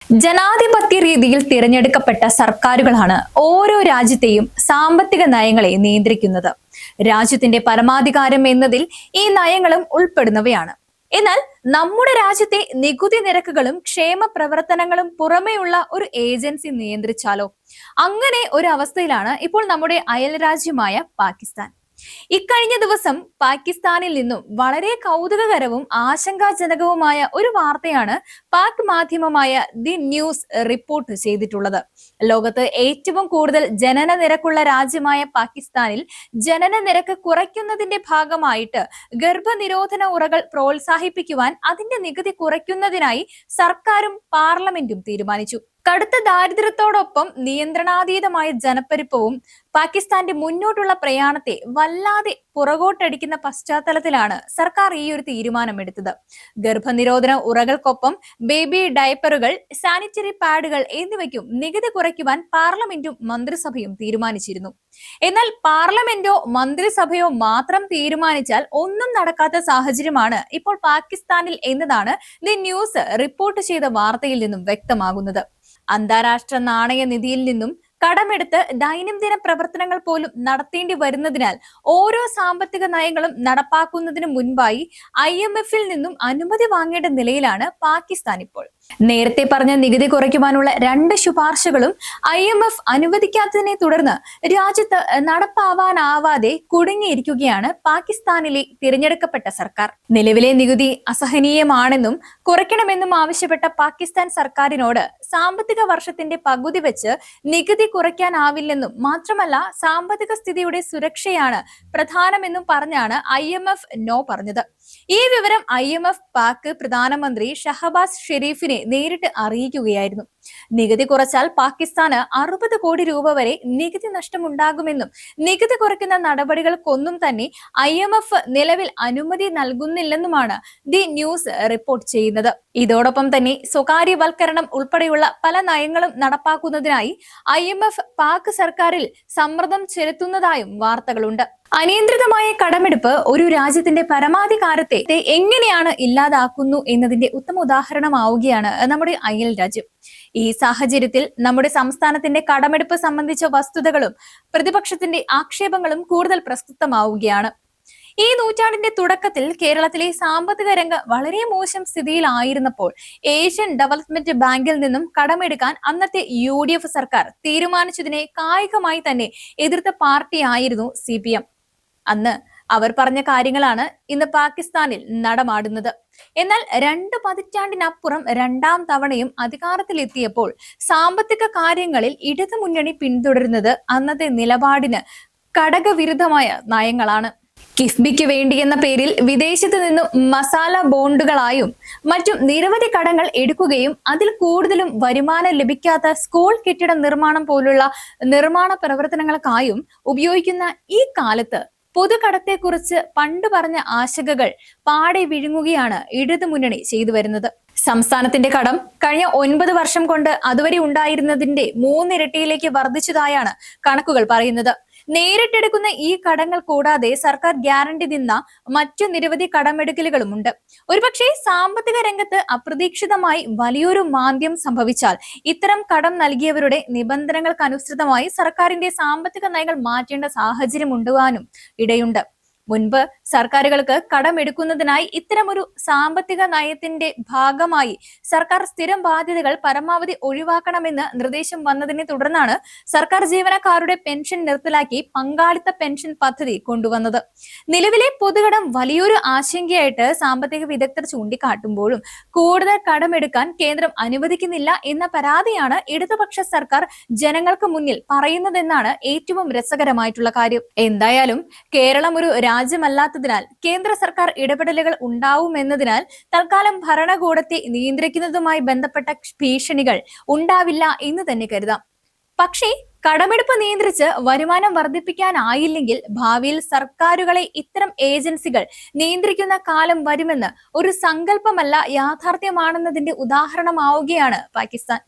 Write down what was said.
ജനാധിപത്യ രീതിയിൽ തിരഞ്ഞെടുക്കപ്പെട്ട സർക്കാരുകളാണ് ഓരോ രാജ്യത്തെയും സാമ്പത്തിക നയങ്ങളെ നിയന്ത്രിക്കുന്നത്. രാജ്യത്തിന്റെ പരമാധികാരം എന്നതിൽ ഈ നയങ്ങളും ഉൾപ്പെടുന്നവയാണ്. എന്നാൽ നമ്മുടെ രാജ്യത്തെ നികുതി നിരക്കുകളും ക്ഷേമ പ്രവർത്തനങ്ങളും പുറമെയുള്ള ഒരു ഏജൻസി നിയന്ത്രിച്ചാലോ? അങ്ങനെ ഒരു അവസ്ഥയിലാണ് ഇപ്പോൾ നമ്മുടെ അയൽരാജ്യമായ പാകിസ്ഥാൻ. ഇക്കഴിഞ്ഞ ദിവസം പാകിസ്ഥാനിൽ നിന്നും വളരെ കൗതുകകരവും ആശങ്കാജനകവുമായ ഒരു വാർത്തയാണ് പാക് മാധ്യമമായ ദി ന്യൂസ് റിപ്പോർട്ട് ചെയ്തിട്ടുള്ളത്. ലോകത്ത് ഏറ്റവും കൂടുതൽ ജനന നിരക്കുള്ള രാജ്യമായ പാകിസ്ഥാനിൽ ജനന നിരക്ക് കുറയ്ക്കുന്നതിന്റെ ഭാഗമായിട്ട് ഗർഭനിരോധന ഉറകൾ പ്രോത്സാഹിപ്പിക്കുവാൻ അതിന്റെ നികുതി കുറയ്ക്കുന്നതിനായി സർക്കാരും പാർലമെന്റും തീരുമാനിച്ചു. കടുത്ത ദാരിദ്ര്യത്തോടൊപ്പം നിയന്ത്രണാതീതമായ ജനപ്പെരുപ്പവും പാകിസ്ഥാന്റെ മുന്നോട്ടുള്ള പ്രയാണത്തെ വല്ലാതെ പുറകോട്ടടിക്കുന്ന പശ്ചാത്തലത്തിലാണ് സർക്കാർ ഈ ഒരു തീരുമാനമെടുത്തത്. ഗർഭനിരോധന ഉറകൾക്കൊപ്പം ബേബി ഡയപ്പറുകൾ, സാനിറ്ററി പാഡുകൾ എന്നിവയ്ക്കും നികുതി കുറയ്ക്കുവാൻ പാർലമെന്റും മന്ത്രിസഭയും തീരുമാനിച്ചിരുന്നു. എന്നാൽ പാർലമെന്റോ മന്ത്രിസഭയോ മാത്രം തീരുമാനിച്ചാൽ ഒന്നും നടക്കാത്ത സാഹചര്യമാണ് ഇപ്പോൾ പാകിസ്ഥാനിൽ എന്നതാണ് ദി ന്യൂസ് റിപ്പോർട്ട് ചെയ്ത വാർത്തയിൽ നിന്നും വ്യക്തമാകുന്നത്. അന്താരാഷ്ട്ര നാണയ നിധിയിൽ നിന്നും കടമെടുത്ത് ദൈനംദിന പ്രവർത്തനങ്ങൾ പോലും നടത്തേണ്ടി വരുന്നതിനാൽ ഓരോ സാമ്പത്തിക നയങ്ങളും നടപ്പാക്കുന്നതിന് മുൻപായി IMF-ൽ നിന്നും അനുമതി വാങ്ങേണ്ട നിലയിലാണ് പാകിസ്ഥാൻ ഇപ്പോൾ. നേരത്തെ പറഞ്ഞ നികുതി കുറയ്ക്കുവാനുള്ള 2 ശുപാർശകളും IMF അനുവദിക്കാത്തതിനെ തുടർന്ന് രാജ്യത്ത് നടപ്പാവാനാവാതെ കുടുങ്ങിയിരിക്കുകയാണ് പാകിസ്ഥാനിലെ തിരഞ്ഞെടുക്കപ്പെട്ട സർക്കാർ. നിലവിലെ നികുതി അസഹനീയമാണെന്നും കുറയ്ക്കണമെന്നും ആവശ്യപ്പെട്ട പാകിസ്ഥാൻ സർക്കാരിനോട് സാമ്പത്തിക വർഷത്തിന്റെ പകുതി വെച്ച് നികുതി കുറയ്ക്കാനാവില്ലെന്നും മാത്രമല്ല സാമ്പത്തിക സ്ഥിതിയുടെ സുരക്ഷയാണ് പ്രധാനമെന്നും പറഞ്ഞാണ് IMF നോ പറഞ്ഞത്. ഈ വിവരം IMF പാക് പ്രധാനമന്ത്രി ഷഹബാസ് ഷെരീഫിനെ നേരിട്ട് അറിയിക്കുകയായിരുന്നു. നികുതി കുറച്ചാൽ പാകിസ്ഥാന് 60 കോടി രൂപ വരെ നികുതി നഷ്ടമുണ്ടാകുമെന്നും നികുതി കുറയ്ക്കുന്ന നടപടികൾക്കൊന്നും തന്നെ IMF നിലവിൽ അനുമതി നൽകുന്നില്ലെന്നുമാണ് ദി ന്യൂസ് റിപ്പോർട്ട് ചെയ്യുന്നത്. ഇതോടൊപ്പം തന്നെ സ്വകാര്യവൽക്കരണം ഉൾപ്പെടെയുള്ള പല നയങ്ങളും നടപ്പാക്കുന്നതിനായി IMF പാക് സർക്കാരിൽ സമ്മർദ്ദം ചെലുത്തുന്നതായും വാർത്തകളുണ്ട്. അനിയന്ത്രിതമായ കടമെടുപ്പ് ഒരു രാജ്യത്തിന്റെ പരമാധികാരത്തെ എങ്ങനെയാണ് ഇല്ലാതാക്കുന്നു എന്നതിന്റെ ഉത്തമ ഉദാഹരണമാവുകയാണ് നമ്മുടെ അയൽ രാജ്യം. ഈ സാഹചര്യത്തിൽ നമ്മുടെ സംസ്ഥാനത്തിന്റെ കടമെടുപ്പ് സംബന്ധിച്ച വസ്തുതകളും പ്രതിപക്ഷത്തിന്റെ ആക്ഷേപങ്ങളും കൂടുതൽ പ്രസക്തമാവുകയാണ്. ഈ നൂറ്റാണ്ടിന്റെ തുടക്കത്തിൽ കേരളത്തിലെ സാമ്പത്തിക രംഗം വളരെ മോശം സ്ഥിതിയിലായിരുന്നപ്പോൾ ഏഷ്യൻ ഡെവലപ്മെന്റ് ബാങ്കിൽ നിന്നും കടമെടുക്കാൻ അന്നത്തെ UDF സർക്കാർ തീരുമാനിച്ചതിനെ കായികമായി തന്നെ എതിർത്ത പാർട്ടിയായിരുന്നു CPM. അന്ന് അവർ പറഞ്ഞ കാര്യങ്ങളാണ് ഇന്ന് പാകിസ്ഥാനിൽ നടമാടുന്നത്. എന്നാൽ 2 പതിറ്റാണ്ടിനപ്പുറം 2ാം തവണയും അധികാരത്തിലെത്തിയപ്പോൾ സാമ്പത്തിക കാര്യങ്ങളിൽ ഇടതുമുന്നണി പിന്തുടരുന്നത് അന്നത്തെ നിലപാടിന് ഘടകവിരുദ്ധമായ നയങ്ങളാണ്. കിഫ്ബിക്ക് വേണ്ടി എന്ന പേരിൽ വിദേശത്ത് നിന്നും മസാല ബോണ്ടുകളായും മറ്റും നിരവധി കടങ്ങൾ എടുക്കുകയും അതിൽ കൂടുതലും വരുമാനം ലഭിക്കാത്ത സ്കൂൾ കെട്ടിട നിർമ്മാണം പോലുള്ള നിർമ്മാണ പ്രവർത്തനങ്ങൾക്കായും ഉപയോഗിക്കുന്ന ഈ കാലത്ത് പൊതുകടത്തെക്കുറിച്ച് പണ്ട് പറഞ്ഞ ആശങ്കകൾ പാടെ വിഴുങ്ങുകയാണ് ഇടതുമുന്നണി ചെയ്തു വരുന്നത്. സംസ്ഥാനത്തിന്റെ കടം കഴിഞ്ഞ 9 വർഷം കൊണ്ട് അതുവരെ ഉണ്ടായിരുന്നതിന്റെ 3 ഇരട്ടിയിലേക്ക് വർദ്ധിച്ചതായാണ് കണക്കുകൾ പറയുന്നത്. നേരിട്ടെടുക്കുന്ന ഈ കടങ്ങൾ കൂടാതെ സർക്കാർ ഗ്യാരണ്ടി നിന്ന മറ്റു നിരവധി കടമെടുക്കലുകളുമുണ്ട്. ഒരുപക്ഷെ സാമ്പത്തിക രംഗത്ത് അപ്രതീക്ഷിതമായി വലിയൊരു മാന്ദ്യം സംഭവിച്ചാൽ ഇത്തരം കടം നൽകിയവരുടെ നിബന്ധനകൾക്കനുസൃതമായി സർക്കാരിന്റെ സാമ്പത്തിക നയങ്ങൾ മാറ്റേണ്ട സാഹചര്യം ഉണ്ടാകാനും ഇടയുണ്ട്. മുൻപ് സർക്കാരുകൾക്ക് കടമെടുക്കുന്നതിനായി ഇത്തരമൊരു സാമ്പത്തിക നയത്തിന്റെ ഭാഗമായി സർക്കാർ സ്ഥിരം ബാധ്യതകൾ പരമാവധി ഒഴിവാക്കണമെന്ന് നിർദ്ദേശം വന്നതിനെ തുടർന്നാണ് സർക്കാർ ജീവനക്കാരുടെ പെൻഷൻ നിർത്തലാക്കി പങ്കാളിത്ത പെൻഷൻ പദ്ധതി കൊണ്ടുവന്നത്. നിലവിലെ പൊതുകടം വലിയൊരു ആശങ്കയായിട്ട് സാമ്പത്തിക വിദഗ്ധർ ചൂണ്ടിക്കാട്ടുമ്പോഴും കൂടുതൽ കടമെടുക്കാൻ കേന്ദ്രം അനുവദിക്കുന്നില്ല എന്ന പരാതിയാണ് ഇടതുപക്ഷ സർക്കാർ ജനങ്ങൾക്ക് മുന്നിൽ പറയുന്നതെന്നാണ് ഏറ്റവും രസകരമായിട്ടുള്ള കാര്യം. എന്തായാലും കേരളം ഒരു രാജ്യമല്ലാത്തതിനാൽ കേന്ദ്ര സർക്കാർ ഇടപെടലുകൾ ഉണ്ടാവുമെന്നതിനാൽ തൽക്കാലം ഭരണകൂടത്തെ നിയന്ത്രിക്കുന്നതുമായി ബന്ധപ്പെട്ട ഭീഷണികൾ ഉണ്ടാവില്ല എന്ന് തന്നെ കരുതാം. പക്ഷേ കടമെടുപ്പ് നിയന്ത്രിച്ച് വരുമാനം വർദ്ധിപ്പിക്കാനായില്ലെങ്കിൽ ഭാവിയിൽ സർക്കാരുകളെ ഇത്തരം ഏജൻസികൾ നിയന്ത്രിക്കുന്ന കാലം വരുമെന്ന് ഒരു സങ്കല്പമല്ല യാഥാർത്ഥ്യമാണെന്നതിന്റെ ഉദാഹരണമാവുകയാണ് പാകിസ്ഥാൻ.